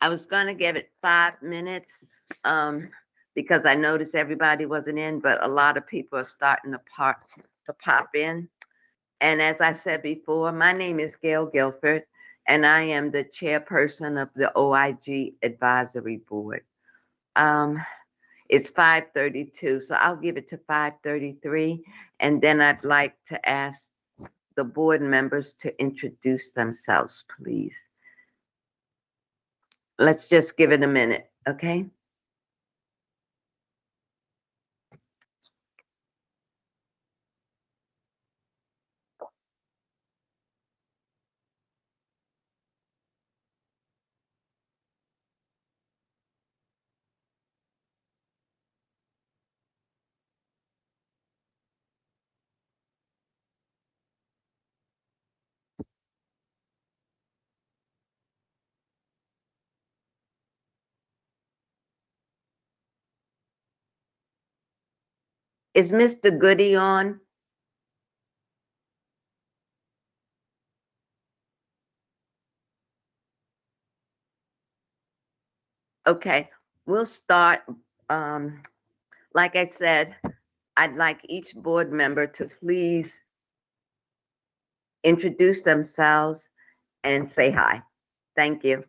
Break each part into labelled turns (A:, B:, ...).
A: I was gonna give it 5 minutes, because I noticed everybody wasn't in, but a lot of people are starting to pop in. And as I said before, my name is Gail Guilford, and I am the chairperson of the OIG Advisory Board. It's 5:32, so I'll give it to 5:33, and then I'd like to ask the board members to introduce themselves, please. Let's just give it a minute, okay? Is Mr. Goody on? Okay, we'll start. Like I said, I'd like each board member to please introduce themselves and say hi. Thank you.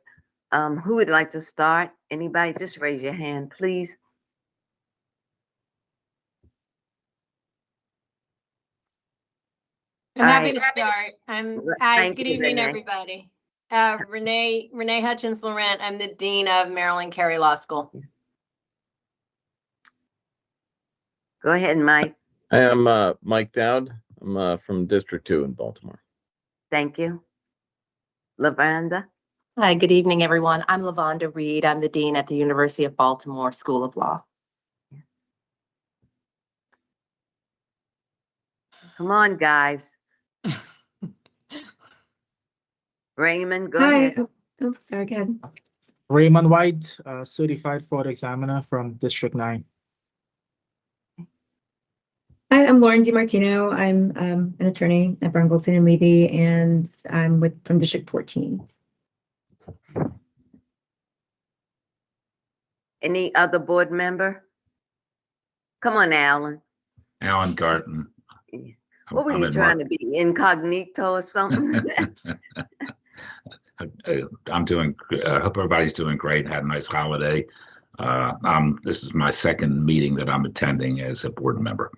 A: Who would like to start? Anybody? Just raise your hand, please.
B: I'm happy to start. Hi,
A: Thank
B: good
A: you,
B: evening,
A: Renee.
B: everybody. Renee Hutchins Laurent. I'm the Dean of Maryland Carey Law School.
A: Go ahead, Mike.
C: I am Mike Dowd. I'm from District 2 in Baltimore.
A: Thank you. Lavanda.
D: Hi, good evening, everyone. I'm LaVonda Reed. I'm the Dean at the University of Baltimore School of Law.
A: Come on, guys. Raymond, go
E: Hi.
A: ahead.
E: Oh, sorry, go ahead.
F: Raymond White, certified fraud examiner from District 9.
E: Hi, I'm Lauren DiMartino. I'm an attorney at Brown Goldstein and Levy, and I'm from District 14.
A: Any other board member? Come on, Alan.
G: Alan Garten.
A: What were you trying to be, incognito or something?
G: I'm doing, I hope everybody's doing great. Had a nice holiday. This is my second meeting that I'm attending as a board member.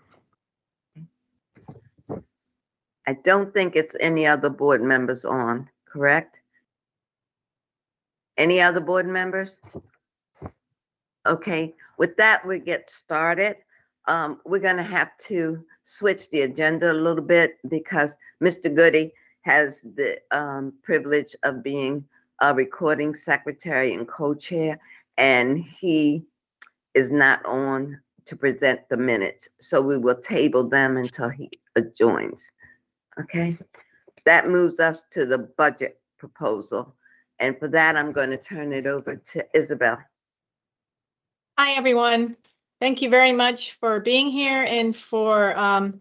A: I don't think it's any other board members on, correct? Any other board members? Okay, with that, we get started. We're gonna have to switch the agenda a little bit because Mr. Goody has the privilege of being a recording secretary and co-chair, and he is not on to present the minutes. So we will table them until he joins. Okay, that moves us to the budget proposal. And for that, I'm going to turn it over to Isabel.
H: Hi, everyone. Thank you very much for being here and for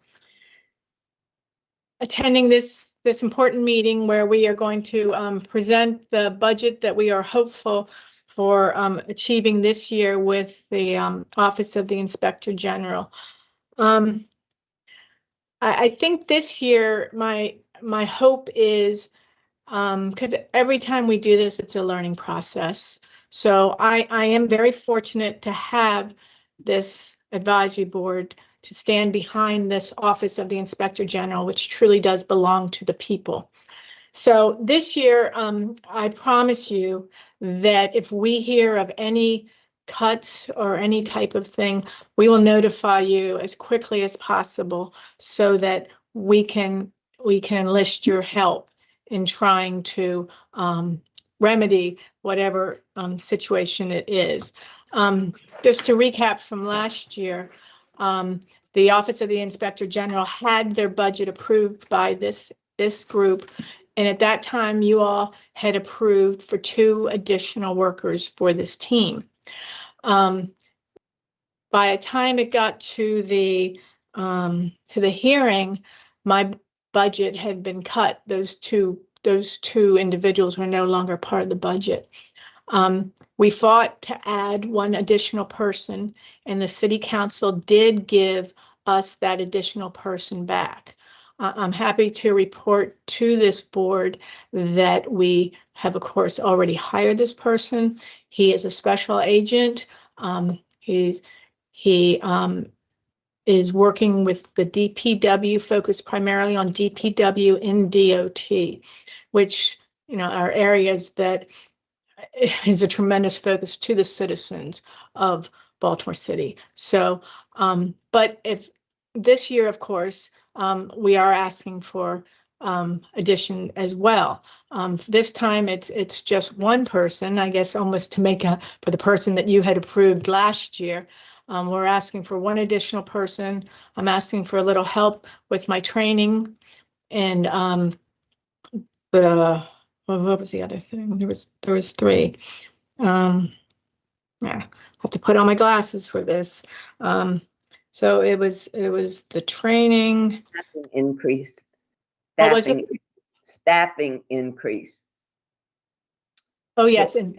H: attending this important meeting where we are going to present the budget that we are hopeful for achieving this year with the Office of the Inspector General. I think this year my hope is, because every time we do this, it's a learning process. So I am very fortunate to have this advisory board to stand behind this Office of the Inspector General, which truly does belong to the people. So this year, I promise you that if we hear of any cuts or any type of thing, we will notify you as quickly as possible so that we can enlist your help in trying to remedy whatever situation it is. Just to recap from last year, the Office of the Inspector General had their budget approved by this group. And at that time, you all had approved for 2 additional workers for this team. By the time it got to the hearing, my budget had been cut. Those two individuals were no longer part of the budget. We fought to add one additional person, and the city council did give us that additional person back. I'm happy to report to this board that we have, of course, already hired this person. He is a special agent. He is working with the DPW, focused primarily on DPW in DOT, which, are areas that is a tremendous focus to the citizens of Baltimore City. So, but if this year, of course, we are asking for addition as well. This time it's just one person, I guess, almost to make up for the person that you had approved last year. We're asking for one additional person. I'm asking for a little help with my training and what was the other thing? There was three. Yeah, I have to put on my glasses for this. So it was the training.
A: Staffing increase.
H: What was it?
A: Staffing increase.
H: Oh, yes, and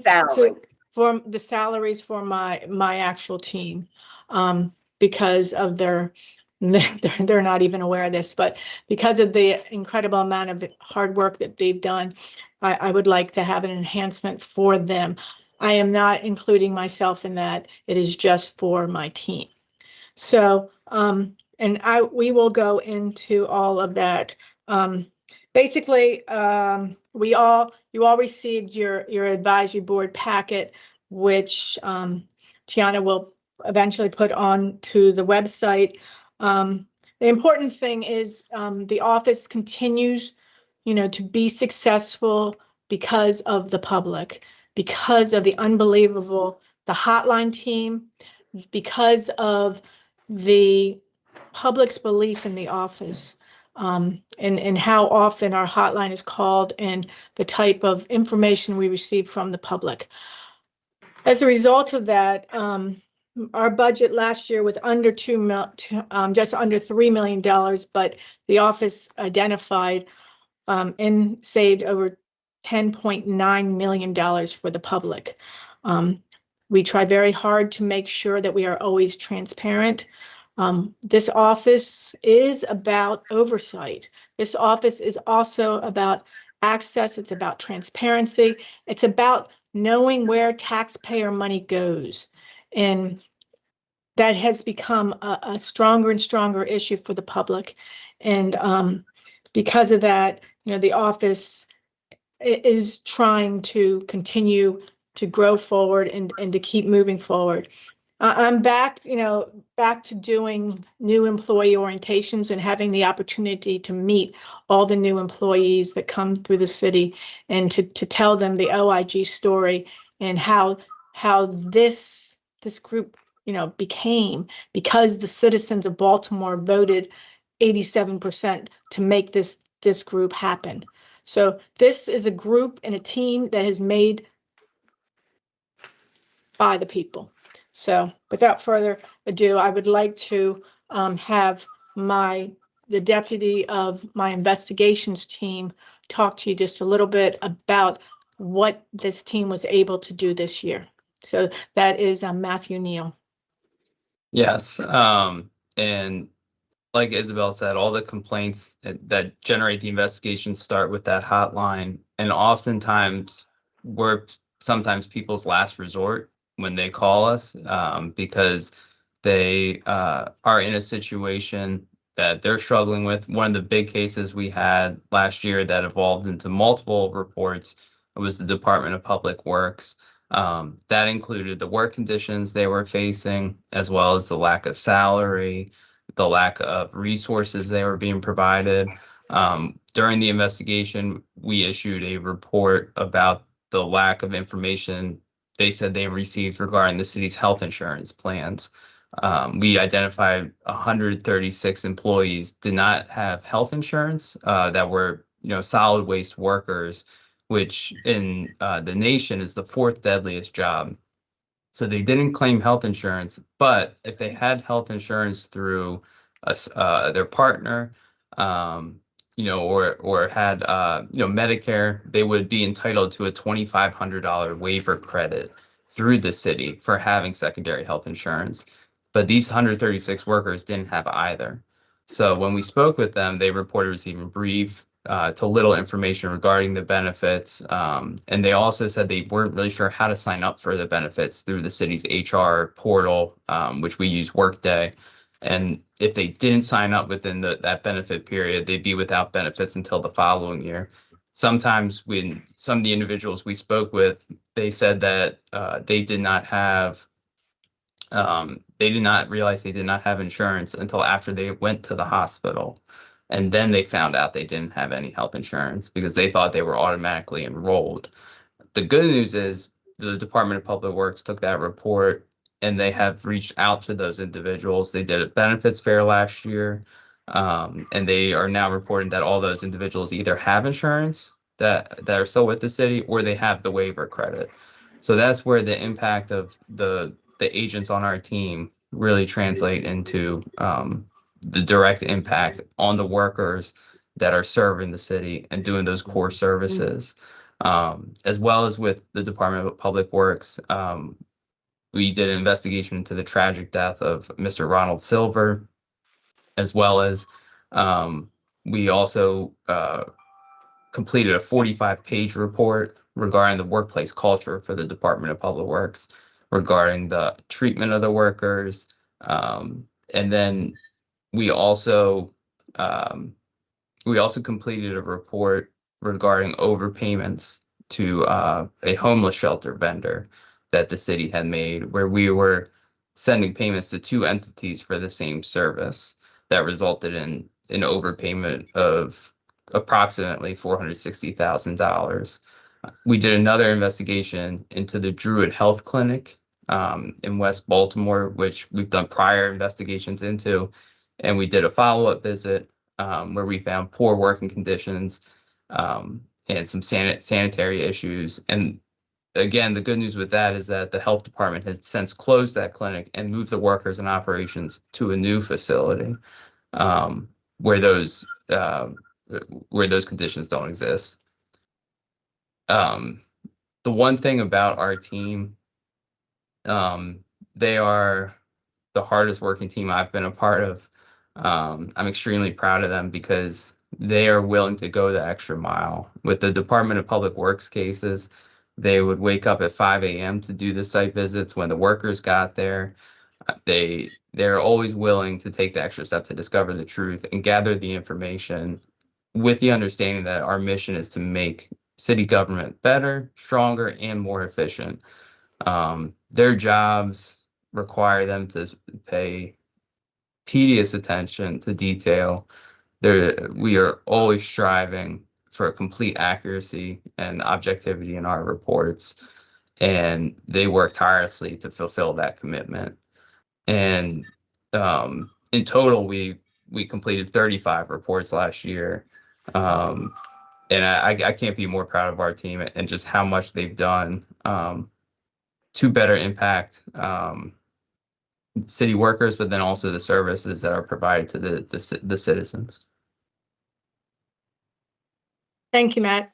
A: Salary.
H: for the salaries for my actual team, because of they're not even aware of this, but because of the incredible amount of hard work that they've done, I would like to have an enhancement for them. I am not including myself in that. It is just for my team. So, and we will go into all of that. Basically, you all received your advisory board packet, which Tiana will eventually put on to the website. The important thing is the office continues, to be successful because of the public, because of the hotline team, because of the public's belief in the office, and how often our hotline is called and the type of information we receive from the public. As a result of that, our budget last year was under just under $3 million, but the office identified and saved over $10.9 million for the public. We try very hard to make sure that we are always transparent. This office is about oversight. This office is also about access. It's about transparency. It's about knowing where taxpayer money goes. And that has become a stronger and stronger issue for the public. And because of that, the office is trying to continue to grow forward and to keep moving forward. I'm back to doing new employee orientations and having the opportunity to meet all the new employees that come through the city and to tell them the OIG story and how this group became, because the citizens of Baltimore voted 87% to make this group happen. So this is a group and a team that is made by the people. So without further ado, I would like to have the deputy of my investigations team talk to you just a little bit about what this team was able to do this year. So that is Matthew Neal.
I: Yes, and like Isabel said, all the complaints that generate the investigation start with that hotline, and oftentimes we're sometimes people's last resort when they call us, because they are in a situation that they're struggling with. One of the big cases we had last year that evolved into multiple reports was the Department of Public Works. That included the work conditions they were facing, as well as the lack of salary, the lack of resources they were being provided. During the investigation, we issued a report about the lack of information they said they received regarding the city's health insurance plans. We identified 136 employees did not have health insurance that were, solid waste workers, which in the nation is the fourth deadliest job. So they didn't claim health insurance, but if they had health insurance through their partner, or had Medicare, they would be entitled to a $2,500 waiver credit through the city for having secondary health insurance. But these 136 workers didn't have either. So when we spoke with them, they reported receiving brief to little information regarding the benefits. And they also said they weren't really sure how to sign up for the benefits through the city's HR portal, which we use Workday. And if they didn't sign up within that benefit period, they'd be without benefits until the following year. Sometimes when some of the individuals we spoke with, they said that they did not realize they did not have insurance until after they went to the hospital. And then they found out they didn't have any health insurance because they thought they were automatically enrolled. The good news is the Department of Public Works took that report and they have reached out to those individuals. They did a benefits fair last year, and they are now reporting that all those individuals either have insurance that are still with the city or they have the waiver credit. So that's where the impact of the agents on our team really translate into the direct impact on the workers that are serving the city and doing those core services, as well as with the Department of Public Works. We did an investigation into the tragic death of Mr. Ronald Silver, as well as we also completed a 45-page report regarding the workplace culture for the Department of Public Works, regarding the treatment of the workers. And then we also completed a report regarding overpayments to a homeless shelter vendor that the city had made, where we were sending payments to two entities for the same service that resulted in an overpayment of approximately $460,000. We did another investigation into the Druid Health Clinic in West Baltimore, which we've done prior investigations into, and we did a follow-up visit where we found poor working conditions and some sanitary issues. And again, the good news with that is that the health department has since closed that clinic and moved the workers and operations to a new facility where those conditions don't exist. The one thing about our team, they are the hardest working team I've been a part of. I'm extremely proud of them because they are willing to go the extra mile. With the Department of Public Works cases, they would wake up at 5 a.m. to do the site visits. When the workers got there, they're always willing to take the extra step to discover the truth and gather the information, with the understanding that our mission is to make city government better, stronger, and more efficient. Their jobs require them to pay tedious attention to detail. We are always striving for complete accuracy and objectivity in our reports, and they work tirelessly to fulfill that commitment. And in total, we completed 35 reports last year. And I can't be more proud of our team and just how much they've done to better impact city workers, but then also the services that are provided to the citizens.
H: Thank you, Matt.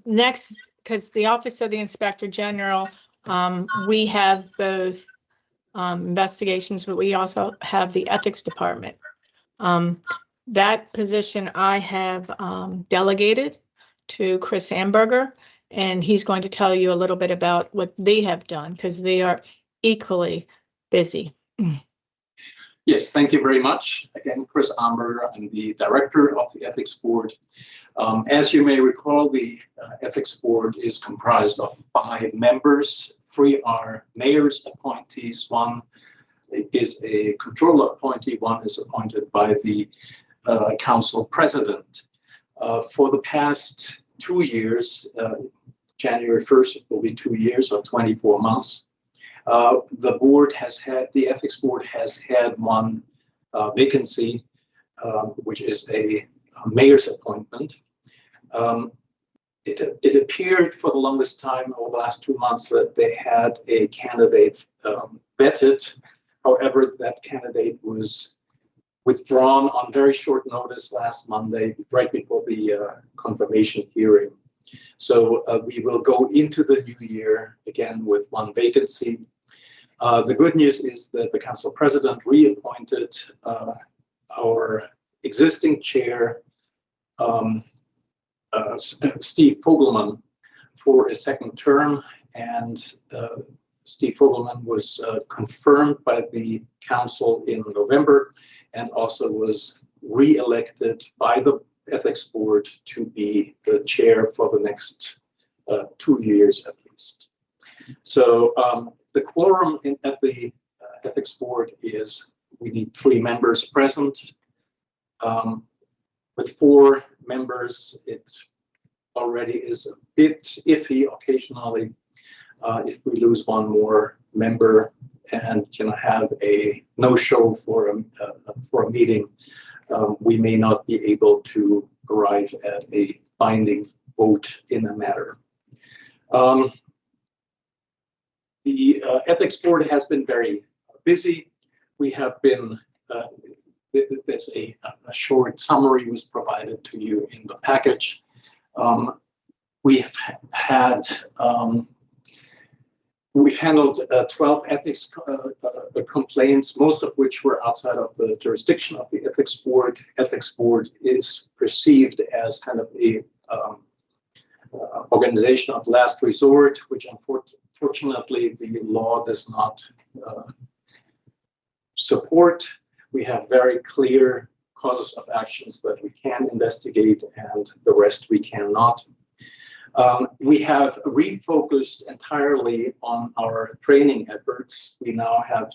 H: Next, because the Office of the Inspector General, we have both investigations, but we also have the Ethics Department. That position I have delegated to Chris Hamburger, and he's going to tell you a little bit about what they have done because they are equally busy.
J: Yes, thank you very much. Again, Chris Hamburger, I'm the director of the Ethics Board. As you may recall, the Ethics Board is comprised of 5 members. 3 are mayor's appointees. 1 is a controller appointee. 1 is appointed by the council president. For the past 2 years, January 1st will be 2 years or 24 months. The Ethics Board has had 1 vacancy, which is a mayor's appointment. It appeared for the longest time over the last 2 months that they had a candidate vetted. However, that candidate was withdrawn on very short notice last Monday, right before the confirmation hearing. So we will go into the new year again with one vacancy. The good news is that the council president reappointed our existing chair, Steve Fogelman, for a second term, and Steve Fogelman was confirmed by the council in November and also was re-elected by the ethics board to be the chair for the next 2 years at least. So the quorum at the ethics board is we need 3 members present. With 4 members, it already is a bit iffy occasionally. If we lose one more member and have a no-show for a meeting, we may not be able to arrive at a binding vote in a matter. The ethics board has been very busy. We have been, there's a short summary was provided to you in the package. We've handled 12 ethics complaints, most of which were outside of the jurisdiction of the ethics board. Ethics board is perceived as kind of a organization of last resort, which unfortunately the law does not support. We have very clear causes of actions that we can investigate and the rest we cannot. We have refocused entirely on our training efforts. We now have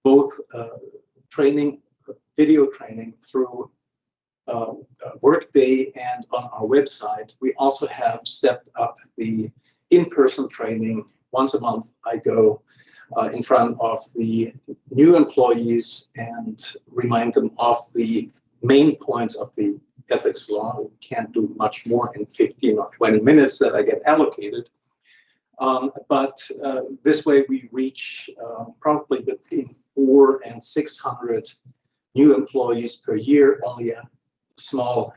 J: both training, video training through Workday and on our website. We also have stepped up the in-person training. Once a month, I go in front of the new employees and remind them of the main points of the ethics law. We can't do much more in 15 or 20 minutes that I get allocated. But this way we reach probably between 400 and 600 new employees per year, only a small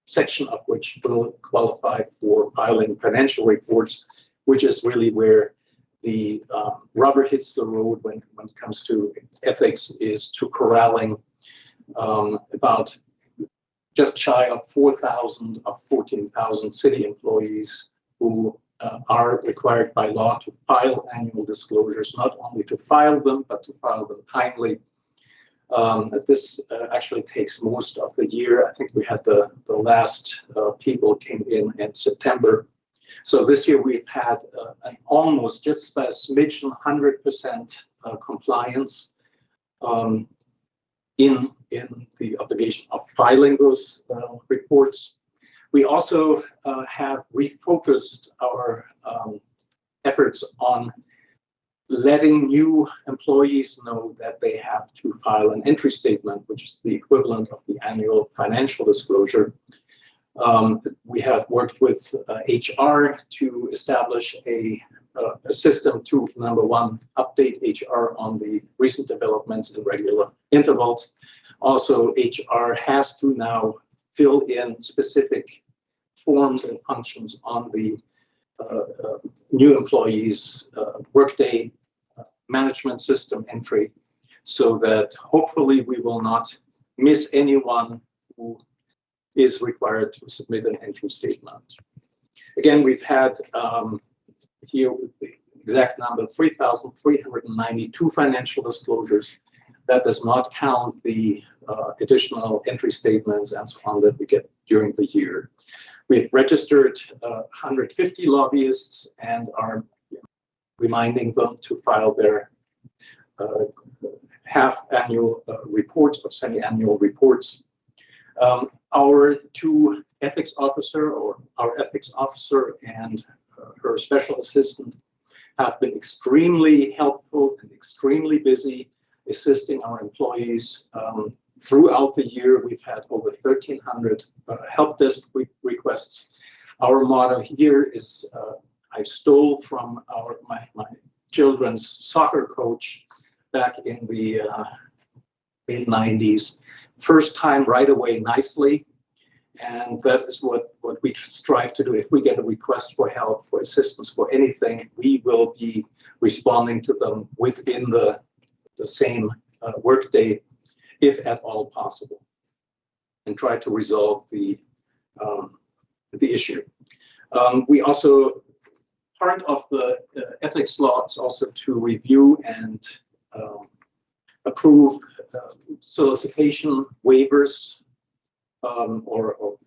J: section of which will qualify for filing financial reports, which is really where the rubber hits the road when it comes to ethics, is to corralling about just shy of 4,000 of 14,000 city employees who are required by law to file annual disclosures, not only to file them, but to file them timely. This actually takes most of the year. I think we had the last people came in September. So this year we've had an almost just by a smidgen 100% compliance in the obligation of filing those reports. We also have refocused our efforts on letting new employees know that they have to file an entry statement, which is the equivalent of the annual financial disclosure. We have worked with HR to establish a system to, number one, update HR on the recent developments in regular intervals. Also, HR has to now fill in specific forms and functions on the new employees' Workday management system entry, so that hopefully we will not miss anyone who is required to submit an entry statement. Again, we've had here the exact number, 3,392 financial disclosures. That does not count the additional entry statements and so on that we get during the year. We've registered 150 lobbyists and are reminding them to file their half-annual reports or semi-annual reports. Our two ethics officer, or our ethics officer and her special assistant, have been extremely helpful and extremely busy assisting our employees. Throughout the year, we've had over 1,300 help desk requests. Our motto here is, I stole from my children's soccer coach back in the mid-90s. First time right away nicely. And that is what we strive to do. If we get a request for help, for assistance, for anything, we will be responding to them within the same workday, if at all possible, and try to resolve the issue. We also, part of the ethics law is also to review and approve solicitation waivers or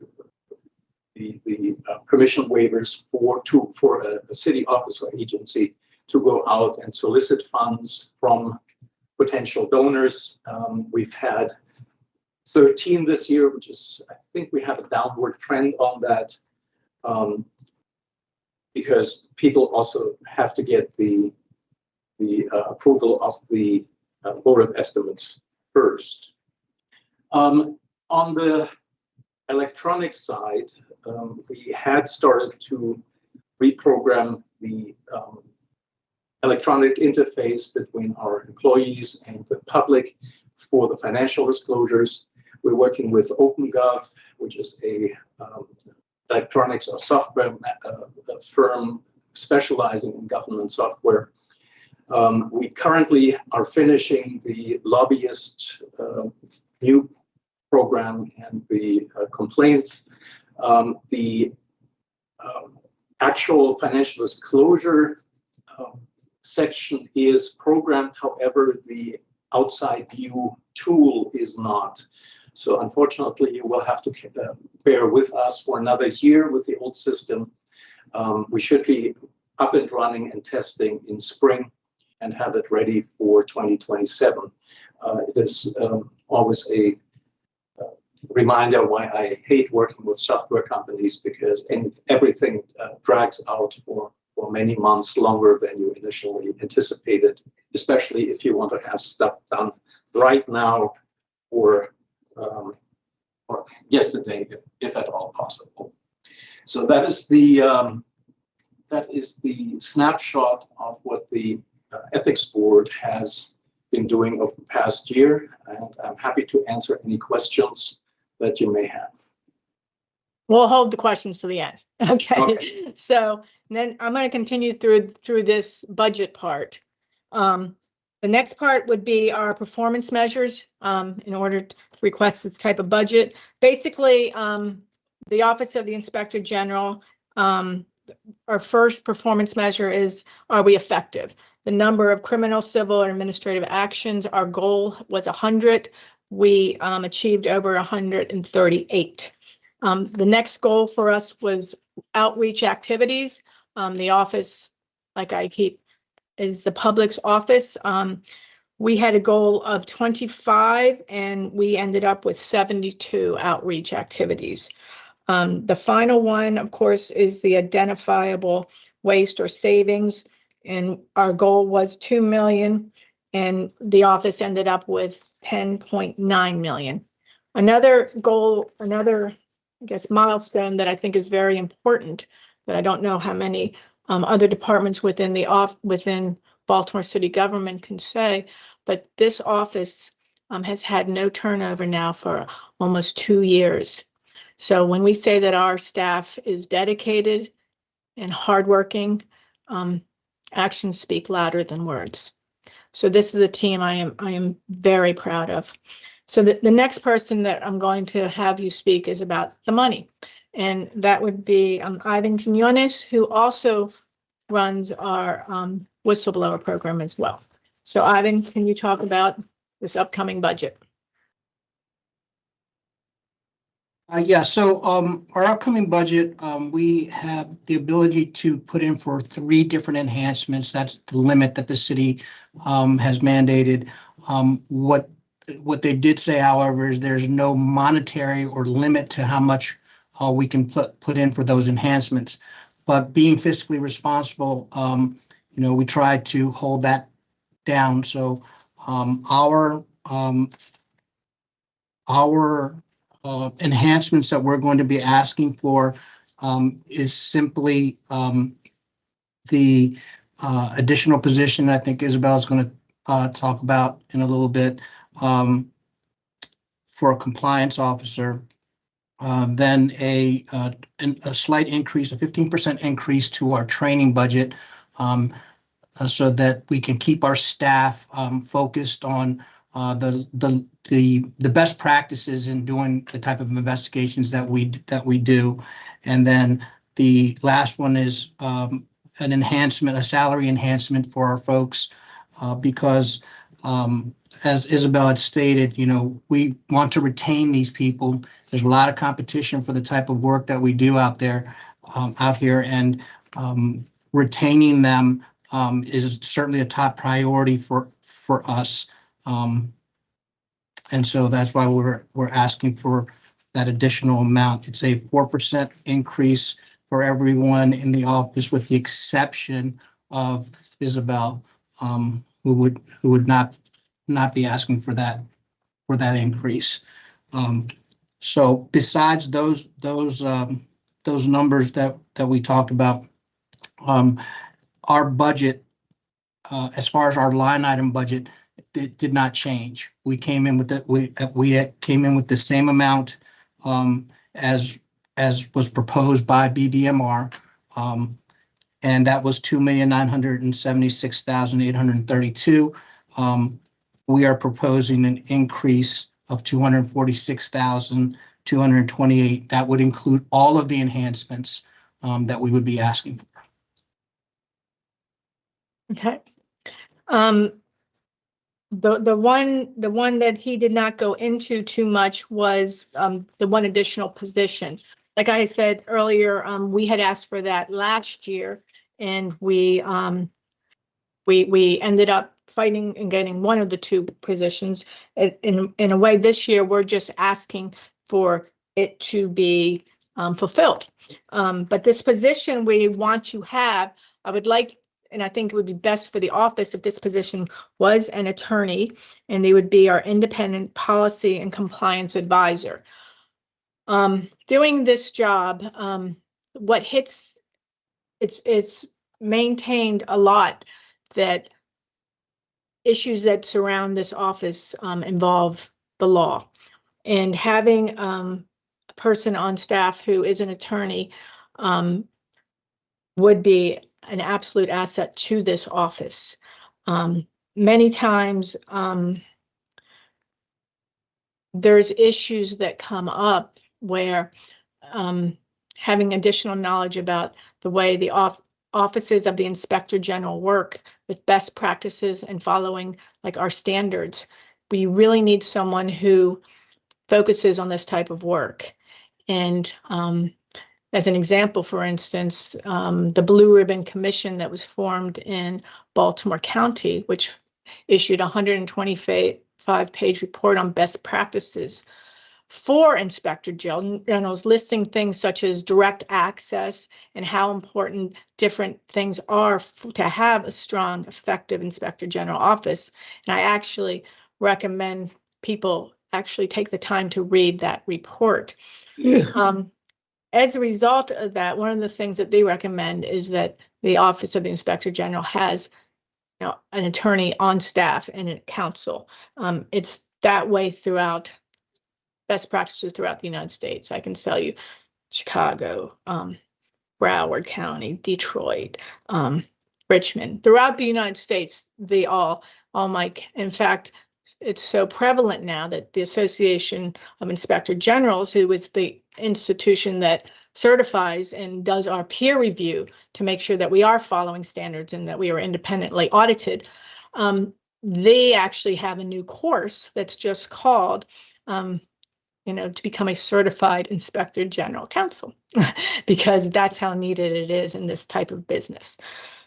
J: the permission waivers for a city office or agency to go out and solicit funds from potential donors. We've had 13 this year, which is, I think we have a downward trend on that, because people also have to get the approval of the Board of Estimates first. On the electronic side, we had started to reprogram the electronic interface between our employees and the public for the financial disclosures. We're working with OpenGov, which is a electronics or software firm specializing in government software. We currently are finishing the lobbyist new program and the complaints. The actual financial disclosure section is programmed, however, the outside view tool is not. So unfortunately, you will have to bear with us for another year with the old system. We should be up and running and testing in spring and have it ready for 2027. It is always a reminder why I hate working with software companies, because everything drags out for many months longer than you initially anticipated, especially if you want to have stuff done right now or yesterday, if at all possible. So that is the snapshot of what the Ethics Board has been doing over the past year, and I'm happy to answer any questions that you may have.
H: We'll hold the questions to the end. Okay.
J: Okay.
H: So then I'm going to continue through this budget part. The next part would be our performance measures in order to request this type of budget. Basically, the Office of the Inspector General, our first performance measure is, are we effective? The number of criminal, civil, and administrative actions, our goal was 100. We achieved over 138. The next goal for us was outreach activities. The office, like I keep, is the public's office. We had a goal of 25 and we ended up with 72 outreach activities. The final one, of course, is the identifiable waste or savings. And our goal was 2 million and the office ended up with 10.9 million. Another goal, I guess, milestone that I think is very important, that I don't know how many other departments within within Baltimore City government can say, but this office has had no turnover now for almost 2 years. So when we say that our staff is dedicated and hardworking, actions speak louder than words. So this is a team I am very proud of. So the next person that I'm going to have you speak is about the money. And that would be Ivan Quinones, who also runs our whistleblower program as well. So Ivan, can you talk about this upcoming budget?
K: Yeah, so our upcoming budget, we have the ability to put in for 3 different enhancements. That's the limit that the city has mandated. What they did say, however, is there's no monetary or limit to how much we can put in for those enhancements. But being fiscally responsible, we try to hold that down. So our enhancements that we're going to be asking for is simply the additional position I think Isabel is going to talk about in a little bit. for a compliance officer. Then a slight increase, a 15% increase to our training budget, so that we can keep our staff focused on the best practices in doing the type of investigations that we do. And then the last one is an enhancement, a salary enhancement for our folks, because as Isabel had stated, you know, we want to retain these people. There's a lot of competition for the type of work that we do out there, out here, and retaining them is certainly a top priority for us. And so that's why we're asking for that additional amount. It's a 4% increase for everyone in the office, with the exception of Isabel, who would not be asking for that increase. So besides those numbers that we talked about, our budget, as far as our line item budget, it did not change. We came in with the same amount as was proposed by BBMR, and that was $2,976,832. We are proposing an increase of $246,228. That would include all of the enhancements that we would be asking for.
H: Okay. The one that he did not go into too much was the one additional position. Like I said earlier, we had asked for that last year, and we ended up fighting and getting one of the two positions. In a way, this year we're just asking for it to be fulfilled. But this position we want to have, I would like, and I think it would be best for the office if this position was an attorney, and they would be our independent policy and compliance advisor. Doing this job, what hits, it's maintained a lot that issues that surround this office involve the law, and having a person on staff who is an attorney would be an absolute asset to this office. Many times there's issues that come up where having additional knowledge about the way the offices of the Inspector General work with best practices and following like our standards, we really need someone who focuses on this type of work. And as an example, for instance, the Blue Ribbon Commission that was formed in Baltimore County, which issued a 125-page report on best practices for Inspector Generals, listing things such as direct access and how important different things are to have a strong, effective Inspector General office. And I actually recommend people actually take the time to read that report. Yeah. As a result of that, one of the things that they recommend is that the Office of the Inspector General has, you know, an attorney on staff and a counsel. It's that way throughout, best practices throughout the United States. I can tell you Chicago, Broward County, Detroit, Richmond, throughout the United States, they all might. In fact, it's so prevalent now that the Association of Inspector Generals, who is the institution that certifies and does our peer review to make sure that we are following standards and that we are independently audited, they actually have a new course that's just called, you know, to become a certified Inspector General counsel, because that's how needed it is in this type of business.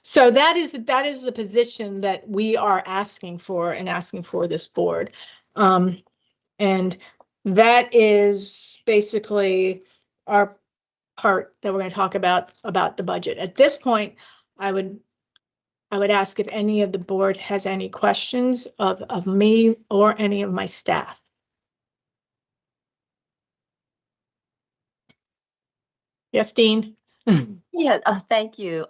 H: So that is the position that we are asking for and asking for this board. And that is basically our part that we're going to talk about the budget. At this point, I would ask if any of the board has any questions of me or any of my staff. Yes, Dean?
D: Yeah, thank you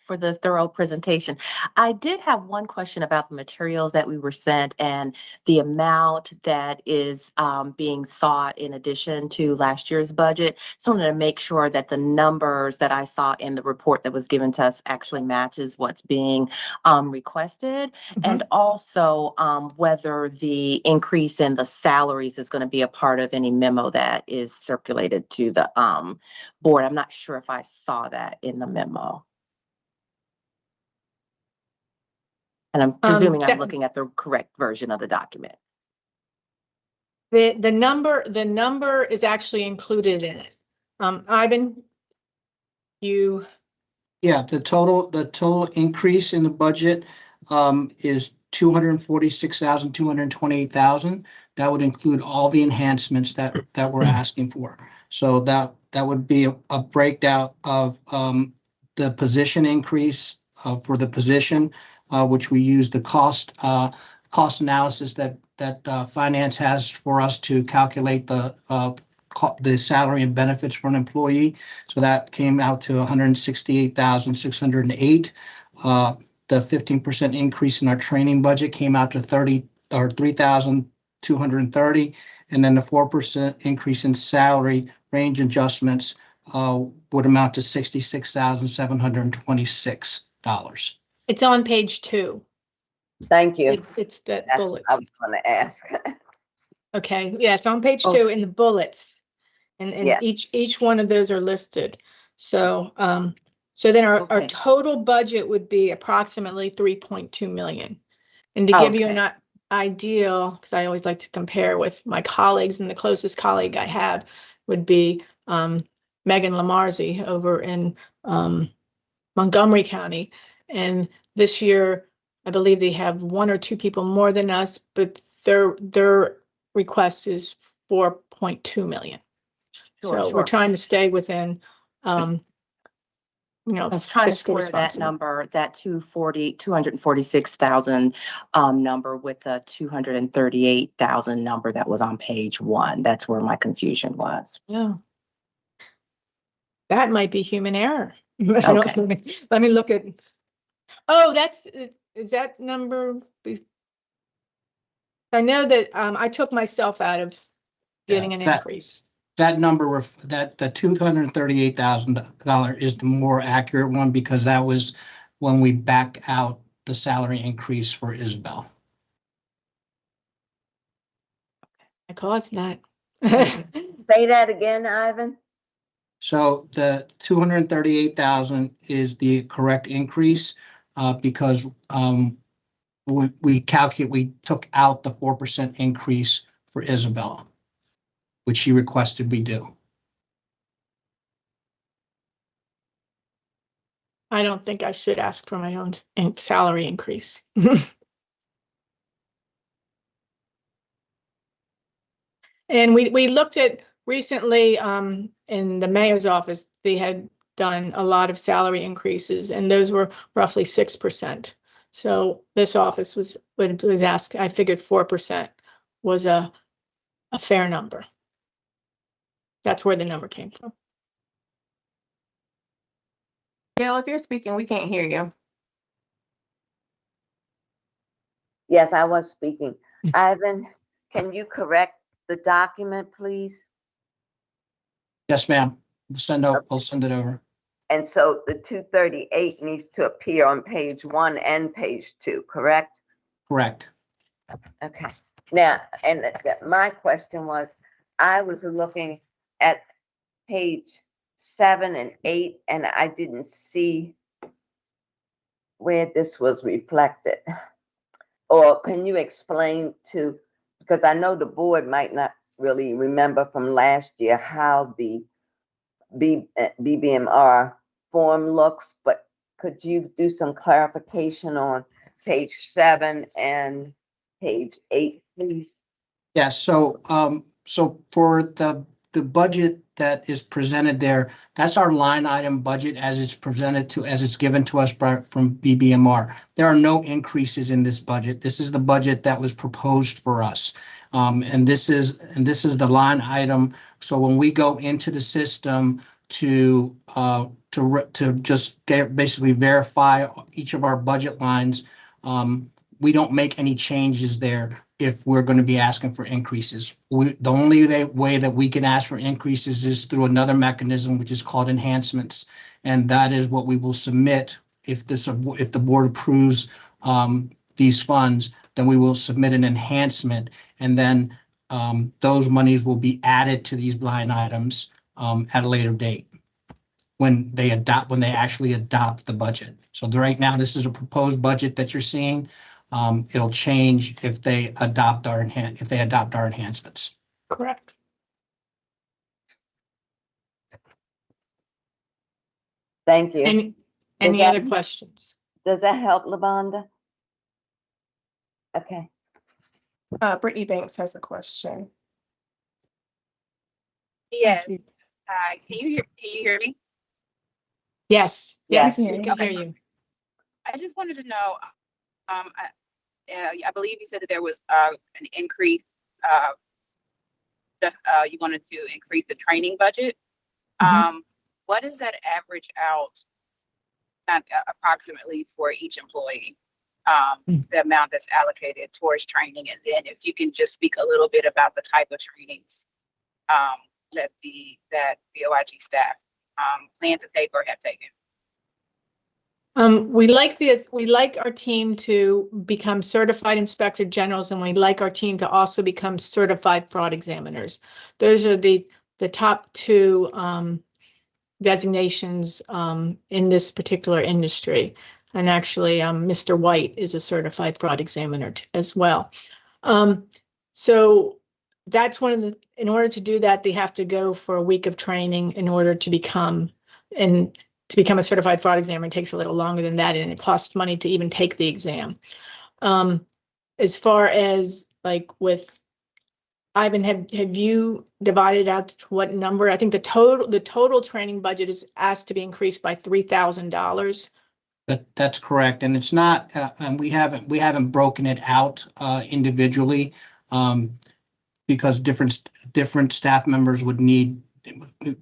D: for the thorough presentation. I did have one question about the materials that we were sent and the amount that is being sought in addition to last year's budget. Just wanted to make sure that the numbers that I saw in the report that was given to us actually matches what's being requested. And also whether the increase in the salaries is going to be a part of any memo that is circulated to the board. I'm not sure if I saw that in the memo. And I'm presuming I'm looking at the correct version of the document.
H: The number is actually included in it. Ivan, you,
K: Yeah, the total increase in the budget is 246,228,000. That would include all the enhancements that we're asking for. So that would be a breakdown of the position increase for the position, which we use the cost analysis that finance has for us to calculate the salary and benefits for an employee. So that came out to 168,608. The 15% increase in our training budget came out to 3,230. And then the 4% increase in salary range adjustments would amount to $66,726.
H: it's on page 2.
A: Thank you.
H: It's the
A: That's what
H: bullets.
A: I was going to ask.
H: Okay, yeah, it's on page
A: Oh.
H: 2 in the bullets. And
A: Yeah.
H: each one of those are listed. So so then our
D: Okay.
H: total budget would be approximately 3.2 million. And to give you an idea, because I always like to compare with my colleagues, and the closest colleague I have would be Megan Lamarzi over in Montgomery County. And this year, I believe they have 1 or 2 people more than us, but their request is 4.2 million. So we're trying to stay within,
D: I was trying to
H: fiscal
D: square that
H: responsibility.
D: number, that 246,000 number with the 238,000 number that was on page 1. That's where my confusion was.
H: Yeah. That might be human error. Let me look at, is that number? I know that I took myself out of getting an increase.
K: That number, that the $238,000 is the more accurate one, because that was when we back out the salary increase for Isabel.
H: I call it that.
A: Say that again, Ivan.
K: So the 238,000 is the correct increase because we took out the 4% increase for Isabel, which she requested we do.
H: I don't think I should ask for my own salary increase. And we looked at recently in the mayor's office, they had done a lot of salary increases, and those were roughly 6%. So this office was asked, I figured 4% was a fair number. That's where the number came from.
L: Gail, if you're speaking, we can't hear you.
A: Yes, I was speaking. Ivan, can you correct the document, please?
K: Yes, ma'am. I'll send it over.
A: And so the 238 needs to appear on page 1 and page 2, correct?
K: Correct.
A: Okay. Now, and my question was, I was looking at page 7 and 8, and I didn't see where this was reflected. Or can you explain because I know the board might not really remember from last year how the BBMR form looks, but could you do some clarification on page 7 and page 8, please?
K: Yeah, so for the budget that is presented there, that's our line item budget as it's given to us from BBMR. There are no increases in this budget. This is the budget that was proposed for us. And this is the line item. So when we go into the system to just basically verify each of our budget lines. We don't make any changes there if we're going to be asking for increases. The only way that we can ask for increases is through another mechanism, which is called enhancements. And that is what we will submit if the board approves these funds, then we will submit an enhancement, and then those monies will be added to these line items at a later date when they actually adopt the budget. So right now, this is a proposed budget that you're seeing. It'll change if they adopt our enhancements.
H: Correct.
A: Thank you.
H: Any
A: that-
H: other questions?
A: Does that help, Lavonda? Okay.
L: Brittany Banks has a question.
M: Yes. Can you hear me?
H: Yes,
A: Yes.
H: yes, we can hear you.
M: I just wanted to know, I believe you said that there was an increase, you wanted to increase the training budget. What does that average out approximately for each employee? The amount that's allocated towards training, and then if you can just speak a little bit about the type of trainings that the OIG staff plan to take or have taken.
H: We like our team to become certified inspector generals, and we like our team to also become certified fraud examiners. Those are the top two designations in this particular industry. And actually, Mr. White is a certified fraud examiner as well. So that's in order to do that, they have to go for a week of training in order to become a certified fraud examiner. It takes a little longer than that, and it costs money to even take the exam. As far as like with Ivan, have you divided out to what number? I think the total training budget is asked to be increased by $3,000.
K: That's correct, and it's not. And we haven't broken it out individually because different staff members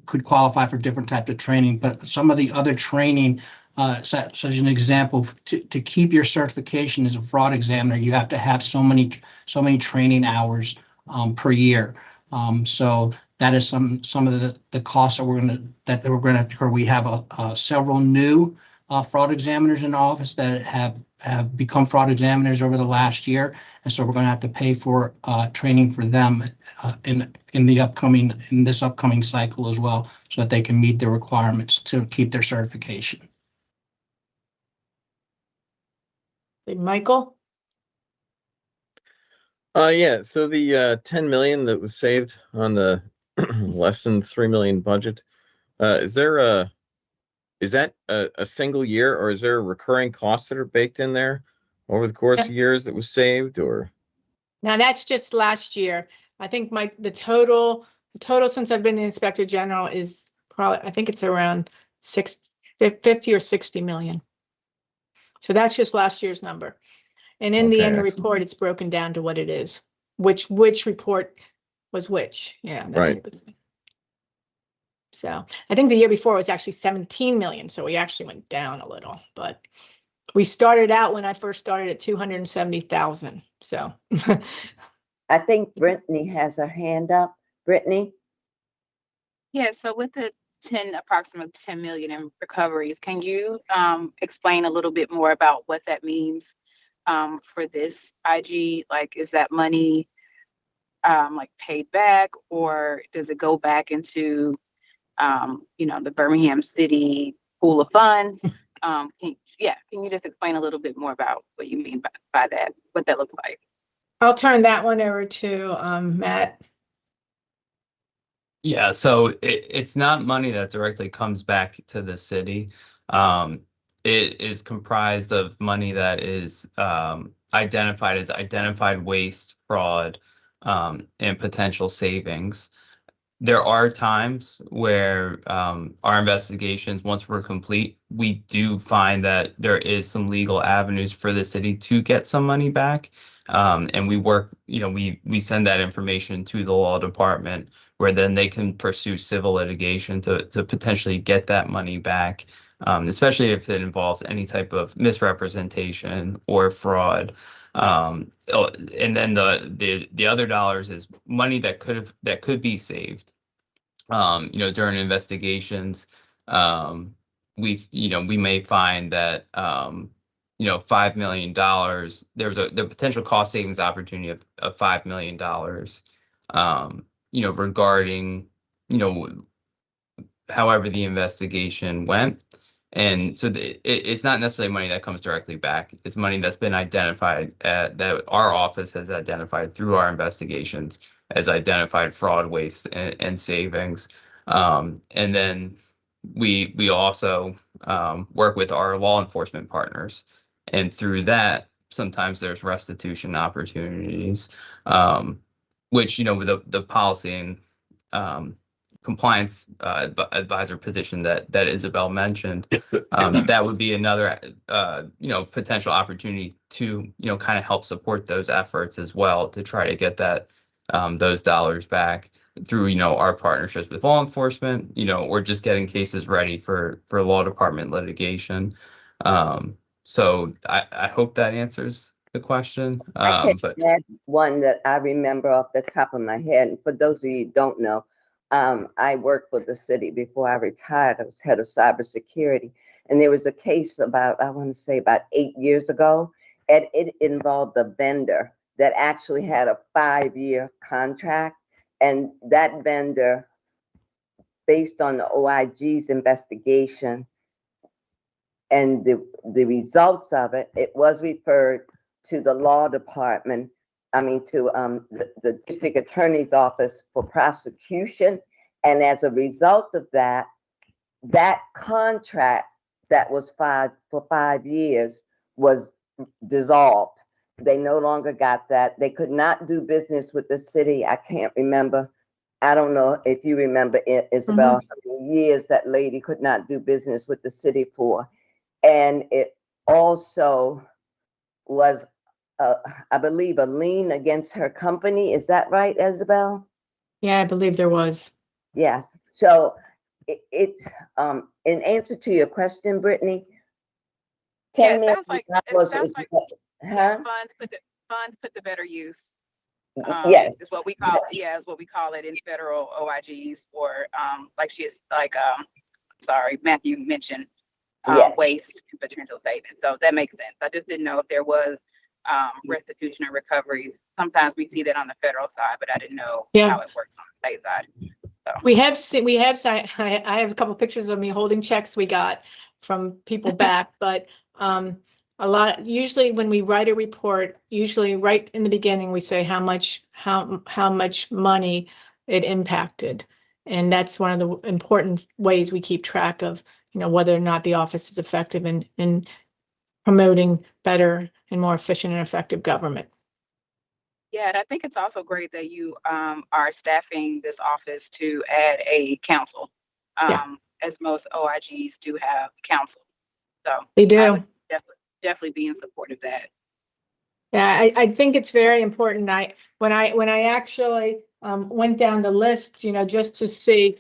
K: could qualify for different types of training. But some of the other training, such as an example, to keep your certification as a fraud examiner, you have to have so many training hours per year. So that is some of the costs that we're going to have to incur. We have several new fraud examiners in the office that have become fraud examiners over the last year, and so we're going to have to pay for training for them in this upcoming cycle as well, so that they can meet the requirements to keep their certification.
H: Michael?
C: Yeah, so the 10 million that was saved on the less than 3 million budget, is that a single year, or is there recurring costs that are baked in there over the course of years that was saved, or?
H: Now that's just last year. I think the total since I've been the inspector general is probably, I think it's around 50 or 60 million. So that's just last year's number. And in the
C: Okay,
H: end
C: excellent.
H: report, it's broken down to what it is, which report was which. Yeah. that
C: Right.
H: type of thing. So I think the year before was actually 17 million. So we actually went down a little, but we started out when I first started at 270,000. So
A: I think Brittany has her hand up. Brittany?
M: Yeah, so with the approximately 10 million in recoveries, can you explain a little bit more about what that means for this IG? Like, is that money like paid back, or does it go back into the Birmingham City pool of funds? Can you just explain a little bit more about what you mean by that, what that looks like?
H: I'll turn that one over to Matt.
I: Yeah, so it's not money that directly comes back to the city. It is comprised of money that is identified as identified waste, fraud, and potential savings. There are times where our investigations, once we're complete, we do find that there is some legal avenues for the city to get some money back. And we work, we send that information to the law department, where then they can pursue civil litigation to potentially get that money back, especially if it involves any type of misrepresentation or fraud. And then the other dollars is money that could be saved, during investigations. We may find that, $5 million, there's the potential cost savings opportunity of $5 million, regarding, however the investigation went. And so it's not necessarily money that comes directly back. It's money that's been identified, that our office has identified through our investigations as identified fraud, waste, and savings. And then we also work with our law enforcement partners. And through that, sometimes there's restitution opportunities, which, with the policy and compliance advisor position that Isabel mentioned, that would be another potential opportunity to kind of help support those efforts as well, to try to get those dollars back through our partnerships with law enforcement, or just getting cases ready for law department litigation. So I hope that answers the question.
A: I
I: But
A: can add one that I remember off the top of my head. And for those of you who don't know, I worked for the city before I retired. I was head of cybersecurity. And there was a case about 8 years ago, and it involved a vendor that actually had a 5-year contract. And that vendor, based on the OIG's investigation and the results of it, it was referred to the law department, to the district attorney's office for prosecution. And as a result of that, that contract that was for 5 years was dissolved. They no longer got that. They could not do business with the city. I can't remember. I don't know if you remember it, Isabel, how many years that lady could not do business with the city for. And it also was, I believe, a lien against her company. Is that right, Isabel?
H: Yeah, I believe there was.
A: Yes. So in answer to your question, Brittany,
M: Yeah,
A: $10
M: it
A: million
M: sounds like
A: huh?
M: funds put to better use.
A: Yes.
M: Is what we call is what we call it in federal OIGs, or Matthew mentioned
A: Yes.
M: waste and potential savings. So that makes sense. I just didn't know if there was restitution or recovery. Sometimes we see that on the federal side, but I didn't know how it works on the state side. So.
H: We have I have a couple pictures of me holding checks we got from people back, but usually when we write a report, usually right in the beginning, we say how much money it impacted. And that's one of the important ways we keep track of, whether or not the office is effective in promoting better and more efficient and effective government.
M: Yeah, and I think it's also great that you are staffing this office to add a counsel, as most OIGs do have counsel. So
H: they do.
M: I would definitely be in support of that.
H: Yeah, I think it's very important. When I actually went down the list, just to see,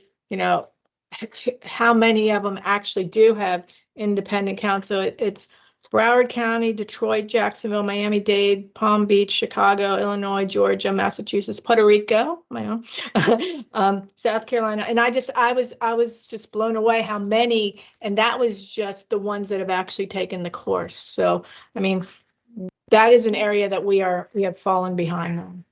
H: how many of them actually do have independent counsel. It's Broward County, Detroit, Jacksonville, Miami-Dade, Palm Beach, Chicago, Illinois, Georgia, Massachusetts, Puerto Rico, my own, South Carolina. And I was just blown away how many, and that was just the ones that have actually taken the course. So, that is an area that we have fallen behind on.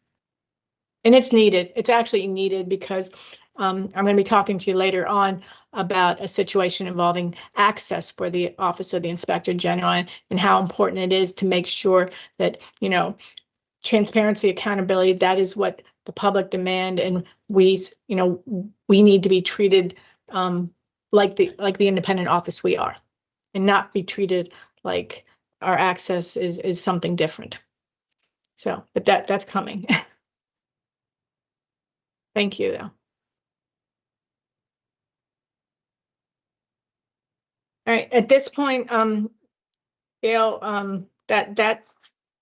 H: And it's needed. It's actually needed because I'm going to be talking to you later on about a situation involving access for the Office of the Inspector General and how important it is to make sure that, transparency, accountability, that is what the public demand. And we need to be treated like the independent office we are, and not be treated like our access is something different. So, but that's coming. Thank you, though. All right, at this point, Gail, that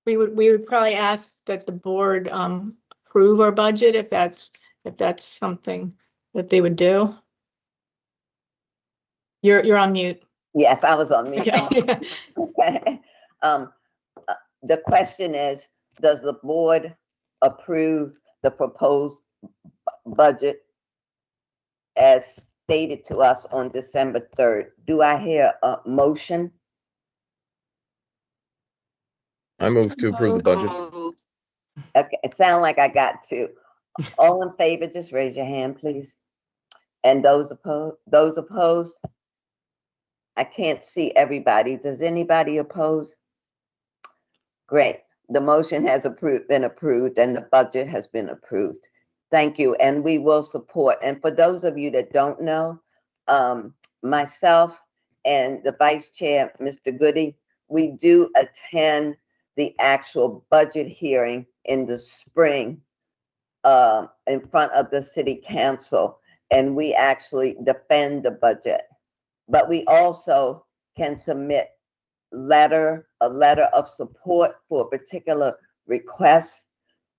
H: we would probably ask that the board approve our budget if if that's something that they would do. You're on mute.
A: Yes, I was on mute.
H: Okay.
A: Okay. The question is, does the board approve the proposed budget as stated to us on December 3rd? Do I hear a motion?
C: I move to approve the budget.
M: Moved.
A: Okay, it sounds like I got two. All in favor, just raise your hand, please. And those opposed? I can't see everybody. Does anybody oppose? Great. The motion has been approved and the budget has been approved. Thank you, and we will support. And for those of you that don't know, myself and the vice chair, Mr. Goody, we do attend the actual budget hearing in the spring in front of the city council, and we actually defend the budget. But we also can submit a letter of support for a particular request.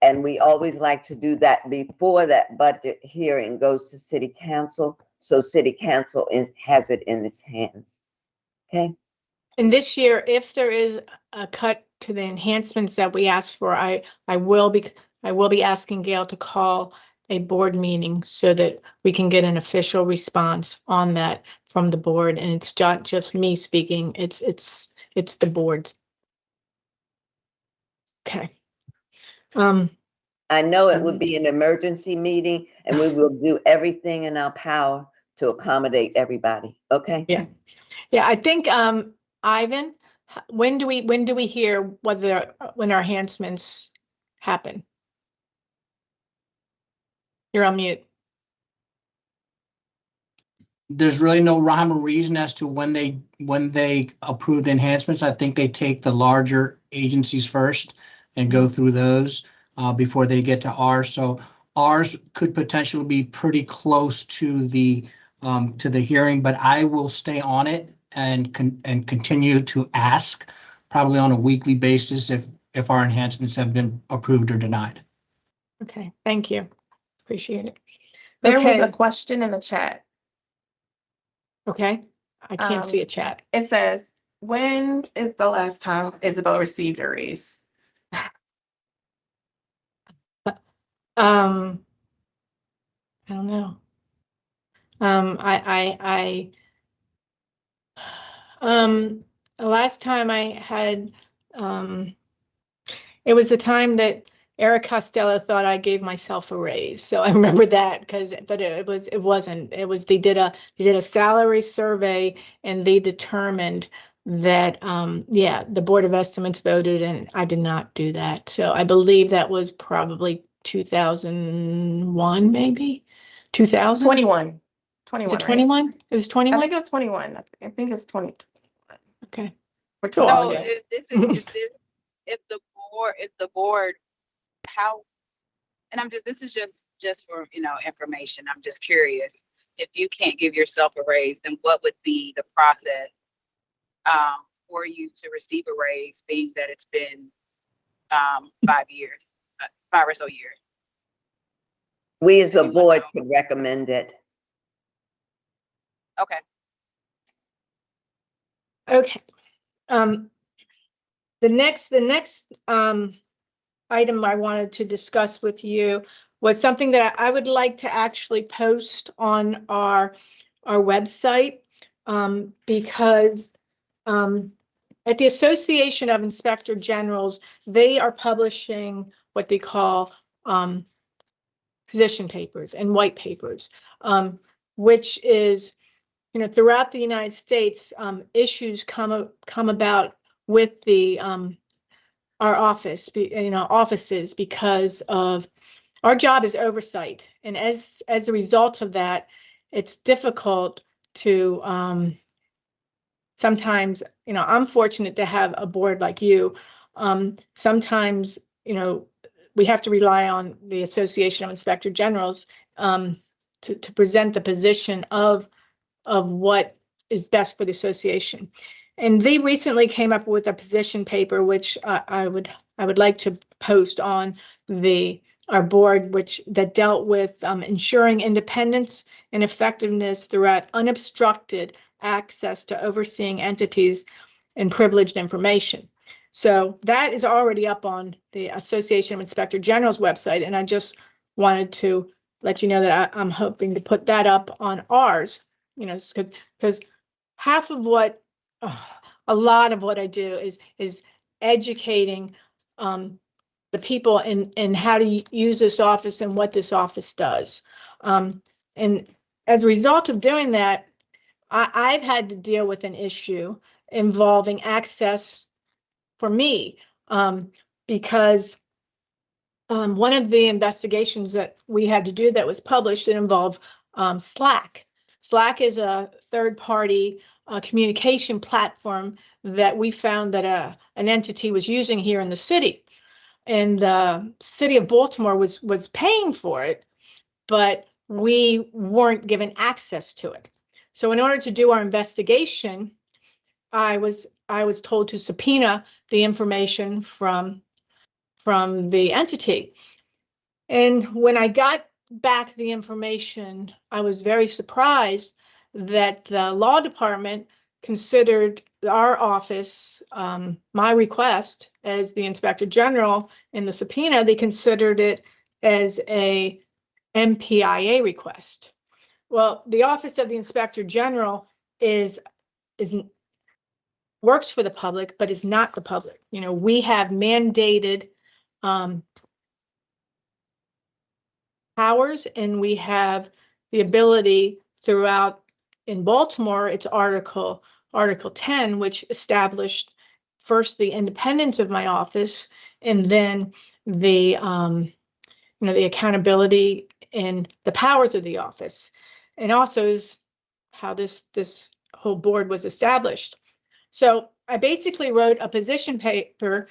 A: And we always like to do that before that budget hearing goes to city council. So city council has it in its hands. Okay.
H: And this year, if there is a cut to the enhancements that we asked for, I will be asking Gail to call a board meeting so that we can get an official response on that from the board. And it's not just me speaking, it's the board. Okay.
A: I know it would be an emergency meeting and we will do everything in our power to accommodate everybody. Okay?
H: Yeah. Yeah, I think, Ivan, when do we hear when our enhancements happen? You're on mute.
K: There's really no rhyme or reason as to when they approve the enhancements. I think they take the larger agencies first and go through those before they get to ours. So ours could potentially be pretty close to the hearing, but I will stay on it and continue to ask probably on a weekly basis if our enhancements have been approved or denied.
H: Okay, thank you. Appreciate it.
L: There was
H: Okay.
L: a question in the chat.
H: Okay, I can't see a chat.
L: It says, when is the last time Isabel received a raise?
H: I don't know. Last time I had, it was the time that Eric Costello thought I gave myself a raise. So I remember that but it wasn't. They did a salary survey and they determined that, yeah, the Board of Estimates voted and I did not do that. So I believe that was probably 2001, maybe 2000.
L: 21.
H: Is it
L: right?
H: 21? It was
L: I
H: 21?
L: think it was 21. I think it's 20.
H: Okay.
L: Or
H: So,
L: 22.
M: So if the board, how, and this is just for, information. I'm just curious. If you can't give yourself a raise, then what would be the process for you to receive a raise, being that it's been 5 years, 5 or so years?
A: We as the board could recommend it.
M: Okay.
H: Okay. The next item I wanted to discuss with you was something that I would like to actually post on our website, because at the Association of Inspector Generals, they are publishing what they call position papers and white papers, which is, throughout the United States, issues come about with the our offices, because of our job is oversight, and as a result of that, it's difficult to sometimes, I'm fortunate to have a board like you. Sometimes, we have to rely on the Association of Inspector Generals to present the position of what is best for the association. And they recently came up with a position paper, which I would like to post on the our board, that dealt with ensuring independence and effectiveness throughout unobstructed access to overseeing entities and privileged information. So that is already up on the Association of Inspector General's website, and I just wanted to let you know that I'm hoping to put that up on ours, because half of what, a lot of what I do is educating the people in how to use this office and what this office does. And as a result of doing that, I've had to deal with an issue involving access for me, because one of the investigations that we had to do that was published, it involved Slack. Slack is a third-party communication platform that we found that an entity was using here in the city. And the city of Baltimore was paying for it, but we weren't given access to it. So in order to do our investigation, I was told to subpoena the information from the entity. And when I got back the information, I was very surprised that the law department considered our office, my request as the Inspector General in the subpoena, they considered it as a MPIA request. Well, the Office of the Inspector General works for the public, but is not the public. We have mandated powers, and we have the ability throughout. In Baltimore, it's Article 10, which established first the independence of my office, and then the the accountability and the powers of the office, and also is how this whole board was established. So I basically wrote a position paper,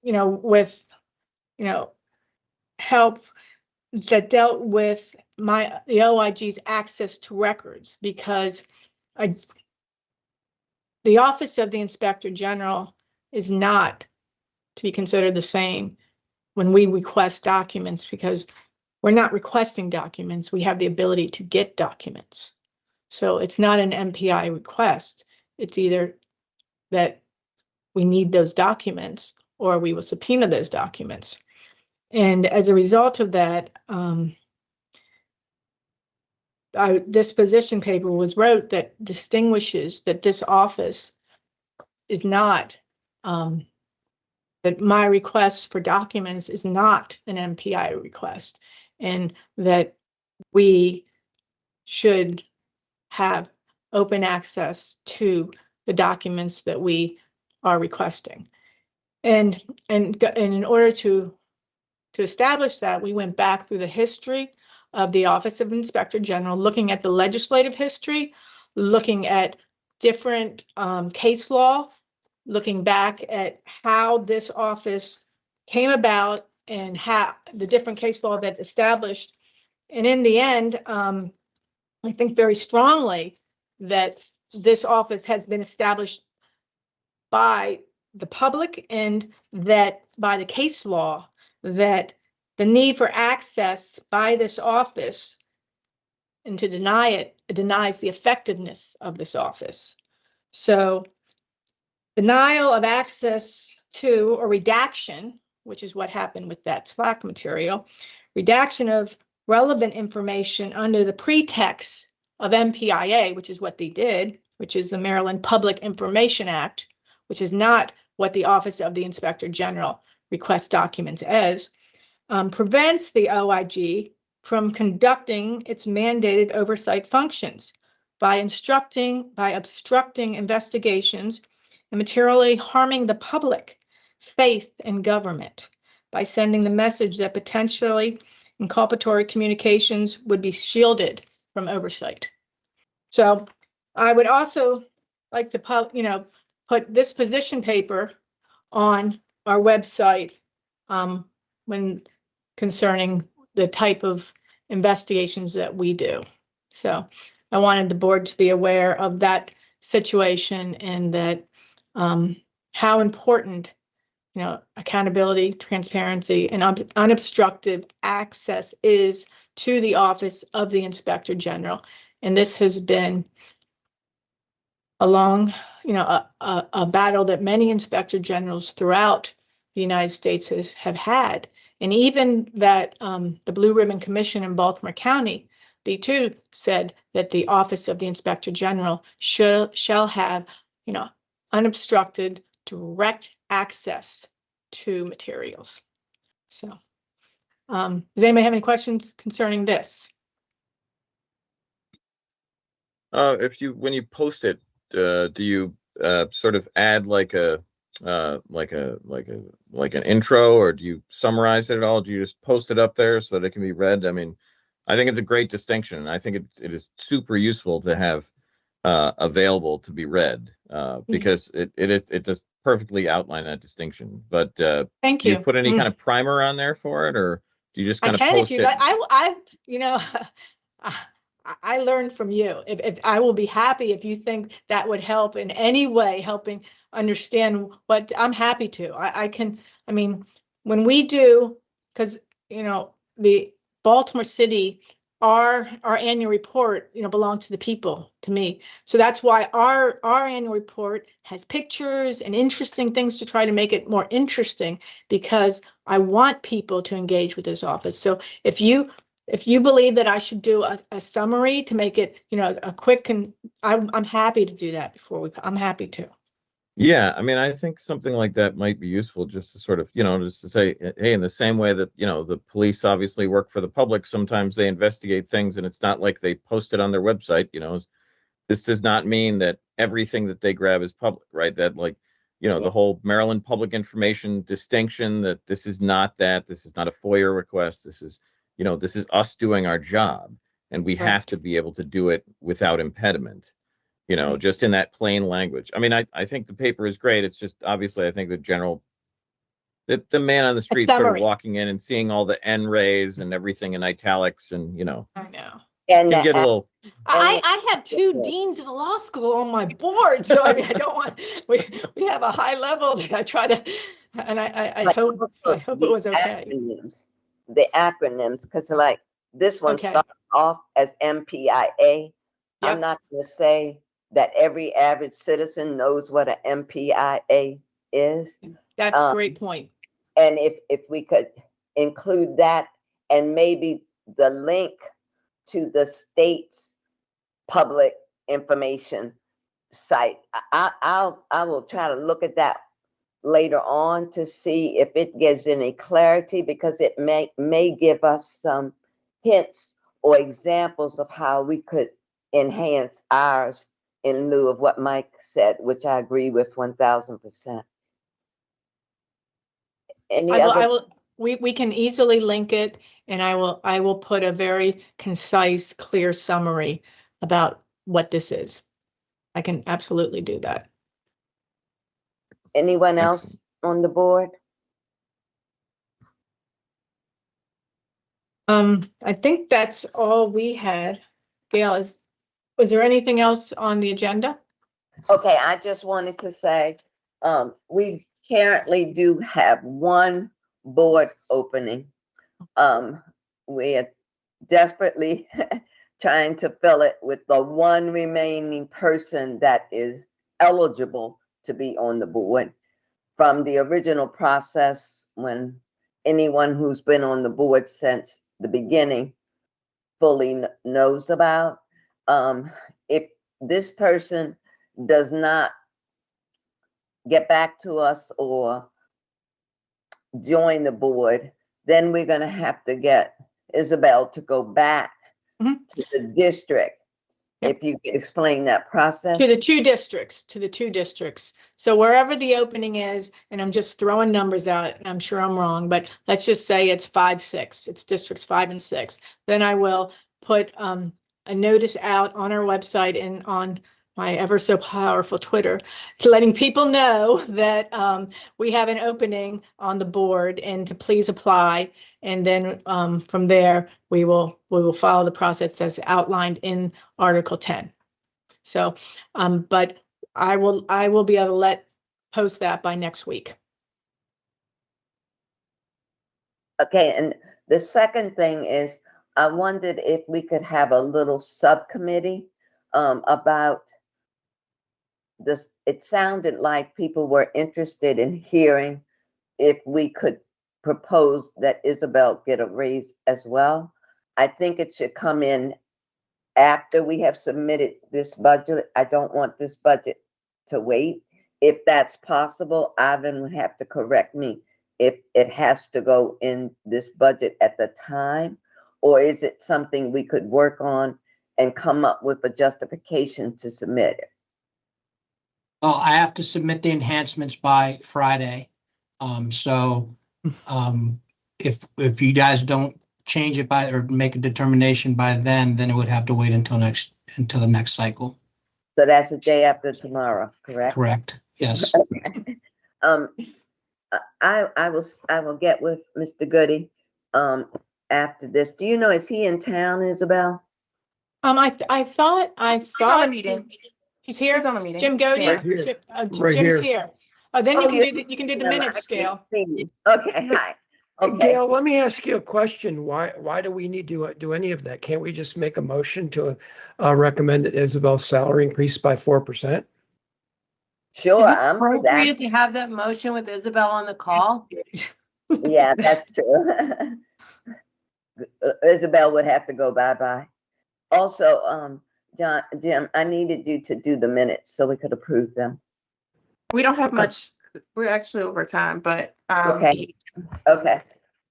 H: with help that dealt with the OIG's access to records, because the Office of the Inspector General is not to be considered the same when we request documents, because we're not requesting documents. We have the ability to get documents. So it's not an MPI request. It's either that we need those documents or we will subpoena those documents. And as a result of that, this position paper was wrote that distinguishes that this office is not, that my request for documents is not an MPI request, and that we should have open access to the documents that we are requesting. And in order to establish that, we went back through the history of the Office of Inspector General, looking at the legislative history, looking at different case law, looking back at how this office came about and how the different case law that established. And in the end, I think very strongly that this office has been established by the public, and that by the case law, that the need for access by this office and to deny it denies the effectiveness of this office. So denial of access to, or redaction, which is what happened with that Slack material, redaction of relevant information under the pretext of MPIA, which is what they did, which is the Maryland Public Information Act, which is not what the Office of the Inspector General requests documents as, prevents the OIG from conducting its mandated oversight functions by obstructing investigations and materially harming the public faith in government by sending the message that potentially inculpatory communications would be shielded from oversight. So I would also like to put this position paper on our website when concerning the type of investigations that we do. So I wanted the board to be aware of that situation, and that how important accountability, transparency, and unobstructed access is to the office of the Inspector General. And this has been a long, a battle that many Inspector Generals throughout the United States have had. And even that the Blue Ribbon Commission in Baltimore County, they too said that the office of the Inspector General shall have, unobstructed direct access to materials. So, does anybody have any questions concerning this?
C: When you post it, do you sort of add like an intro, or do you summarize it at all? Do you just post it up there so that it can be read? I mean, I think it's a great distinction. I think it is super useful to have available to be read because it does perfectly outline that distinction. But
H: Thank
C: do you
H: you.
C: put any kind of primer on there for it, or do you just kind of
H: I can
C: post
H: if you
C: it?
H: like. I learned from you. If I will be happy if you think that would help in any way, helping understand what I'm happy to. I mean, when we do, because the Baltimore City, our annual report, belongs to the people, to me. So that's why our annual report has pictures and interesting things to try to make it more interesting, because I want people to engage with this office. So if you believe that I should do a summary to make it, a quick, I'm happy to do that I'm happy to.
C: Yeah, I mean, I think something like that might be useful, just to sort of, just to say, hey, in the same way that, the police obviously work for the public, sometimes they investigate things and it's not like they post it on their website, this does not mean that everything that they grab is public, right? That the whole Maryland public information distinction, that this is not a FOIA request. This is, this is us doing our job, and we have to be able to do it without impediment. Just in that plain language. I mean, I think the paper is great. It's just obviously I think the man on the street sort of walking in and seeing all the N rays and everything in italics and
H: I know.
A: And
C: can get a little.
H: I have 2 deans of the law school on my board, so I mean, I don't want. We have a high level that I try to, and I hope it was okay.
A: The acronyms, because like this one starts off as MPIA. I'm not going to say that every average citizen knows what an MPIA is.
H: That's a great point.
A: And if we could include that, and maybe the link to the state's public information site, I will try to look at that later on to see if it gives any clarity, because it may give us some hints or examples of how we could enhance ours in lieu of what Mike said, which I agree with 1000%.
H: We can easily link it, and I will put a very concise, clear summary about what this is. I can absolutely do that.
A: Anyone else on the board?
H: I think that's all we had. Gail, was there anything else on the agenda?
A: Okay, I just wanted to say, we currently do have one board opening. We are desperately trying to fill it with the one remaining person that is eligible to be on the board. From the original process, when anyone who's been on the board since the beginning fully knows about, if this person does not get back to us or join the board, then we're going to have to get Isabel to go back to the district. If you could explain that process.
H: To the two districts. So wherever the opening is, and I'm just throwing numbers out, and I'm sure I'm wrong, but let's just say it's 5, 6. It's districts 5 and 6. Then I will put a notice out on our website and on my ever so powerful Twitter, to letting people know that we have an opening on the board and to please apply. And then from there, we will follow the process as outlined in Article 10. So, but I will be able to post that by next week.
A: Okay, and the second thing is, I wondered if we could have a little subcommittee about this. It sounded like people were interested in hearing if we could propose that Isabel get a raise as well. I think it should come in after we have submitted this budget. I don't want this budget to wait. If that's possible, Ivan would have to correct me if it has to go in this budget at the time, or is it something we could work on and come up with a justification to submit it?
K: Well, I have to submit the enhancements by Friday. If you guys don't change it by or make a determination by then it would have to wait until the next cycle.
A: So that's the day after tomorrow, correct?
K: Correct. Yes.
A: Okay. I will get with Mr. Goody after this. Do you know, is he in town, Isabel?
H: I thought.
L: He's on the meeting.
H: He's here?
L: He's on the meeting.
H: Jim Godey?
L: Yeah.
H: Jim's here. Oh, then
A: Oh,
H: you can do the minutes scale.
A: Okay, hi. Okay.
N: Gail, let me ask you a question. Why do we need to do any of that? Can't we just make a motion to recommend that Isabel's salary increase by 4%?
A: Sure, I'm for
B: Appropriate
A: that.
B: to have that motion with Isabel on the call?
A: Yeah, that's true. Isabel would have to go bye-bye. Also, Jim, I needed you to do the minutes so we could approve them.
L: We don't have much, we're actually over time, but
A: Okay, okay.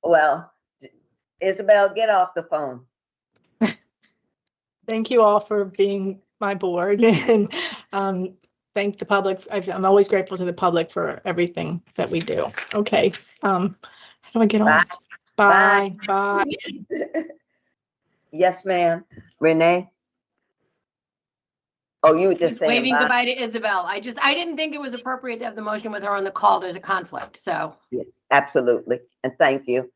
A: Well, Isabel, get off the phone.
H: Thank you all for being my board and thank the public. I'm always grateful to the public for everything that we do. Okay. How do I get off? Bye. Bye.
A: Yes, ma'am. Renee? Oh, you were just saying
B: Waving
A: bye.
B: goodbye to Isabel. I didn't think it was appropriate to have the motion with her on the call. There's a conflict, so.
A: Yeah, absolutely. And thank you.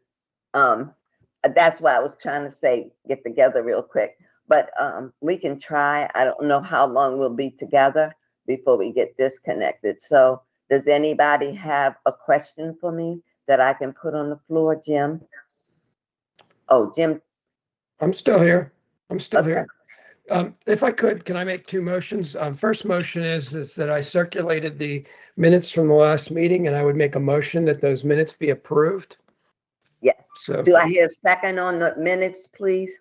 A: That's why I was trying to say, get together real quick, but we can try. I don't know how long we'll be together before we get disconnected. So does anybody have a question for me that I can put on the floor, Jim? Oh, Jim.
N: I'm still here.
A: Okay.
N: Here. If I could, can I make two motions? First motion is that I circulated the minutes from the last meeting, and I would make a motion that those minutes be approved.
A: Yes.
N: So
A: Do I hear a second on the minutes, please?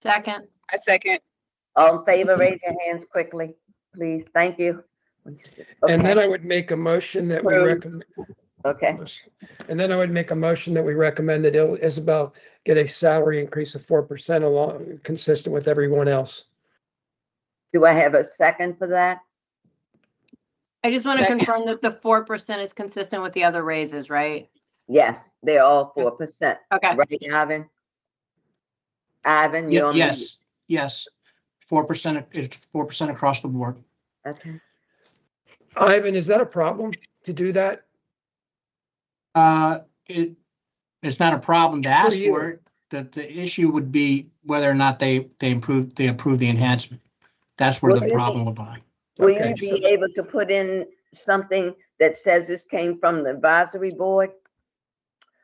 B: Second.
M: I second.
A: All in favor, raise your hands quickly, please. Thank you.
N: And then
A: Okay.
N: I would make a motion that we
A: Approved.
N: recommend.
A: Okay.
N: And then I would make a motion that we recommend that Isabel get a salary increase of 4% along, consistent with everyone else.
A: Do I have a second for that?
B: I just want to
M: Second.
B: confirm that the 4% is consistent with the other raises, right?
A: Yes, they're all 4%.
B: Okay.
A: Right, Ivan? Ivan, you're on.
K: Yes. 4%, it's 4% across the board.
A: Okay.
N: Ivan, is that a problem to do that?
K: It's not a problem to ask
N: you.
K: for it. The issue would be whether or not they approve the enhancement. That's where the
A: Well,
K: problem would lie.
A: Will
N: Okay,
A: you be able to put in something that says this came from the advisory board?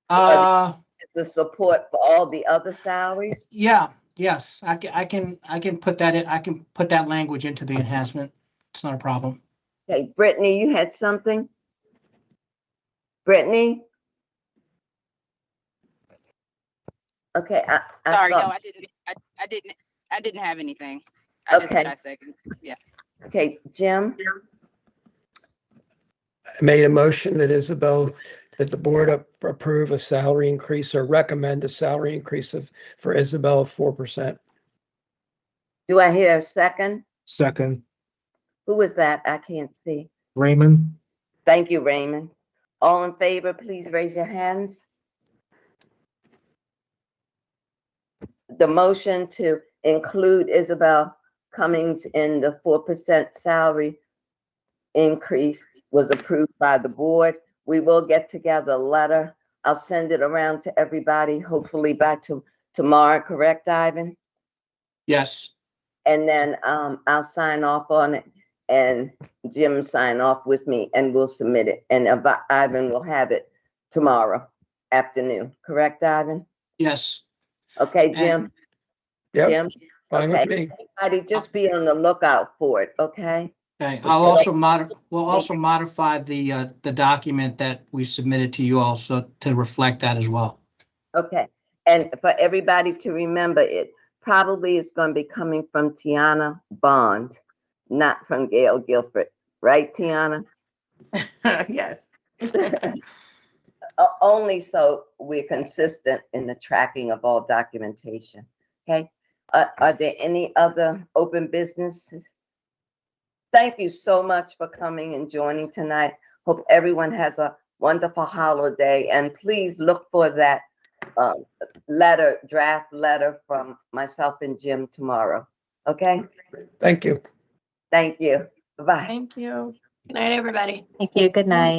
A: The support for all the other salaries?
K: Yes, I can put that in. I can put that language into the enhancement. It's not a problem.
A: Okay, Brittany, you had something? Brittany? Okay, I
M: Sorry, no,
A: thought-
M: I didn't have anything. I just said
A: Okay.
M: I second. Yeah.
A: Okay, Jim?
N: I made a motion that that the board approve a salary increase or recommend a salary increase for Isabel of 4%.
A: Do I hear a second?
F: Second,
A: Who was that? I can't see.
F: Raymond.
A: Thank you, Raymond. All in favor, please raise your hands. The motion to include Isabel Cummings in the 4% salary increase was approved by the board. We will get together a letter. I'll send it around to everybody, hopefully by tomorrow, correct, Ivan?
K: Yes,
A: And then I'll sign off on it and Jim sign off with me and we'll submit it. And Ivan will have it tomorrow. afternoon, correct, Ivan?
K: Yes.
A: Okay, Jim?
N: Yep,
A: Jim?
N: fine with
A: Okay.
N: me.
A: Everybody just be on the lookout for it, okay?
K: Okay, I'll also we'll also modify the document that we submitted to you also to reflect that as well.
A: Okay, and for everybody to remember, it probably is going to be coming from Tiana Bond, not from Gail Guilford, right, Tiana?
L: Yes.
A: Only so we're consistent in the tracking of all documentation, okay? Are there any other open businesses? Thank you so much for coming and joining tonight. Hope everyone has a wonderful holiday, and please look for that draft letter from myself and Jim tomorrow. Okay?
N: Thank you.
A: Thank you. Bye.
L: Thank you.
B: Good night, everybody.
D: Thank you. Good night.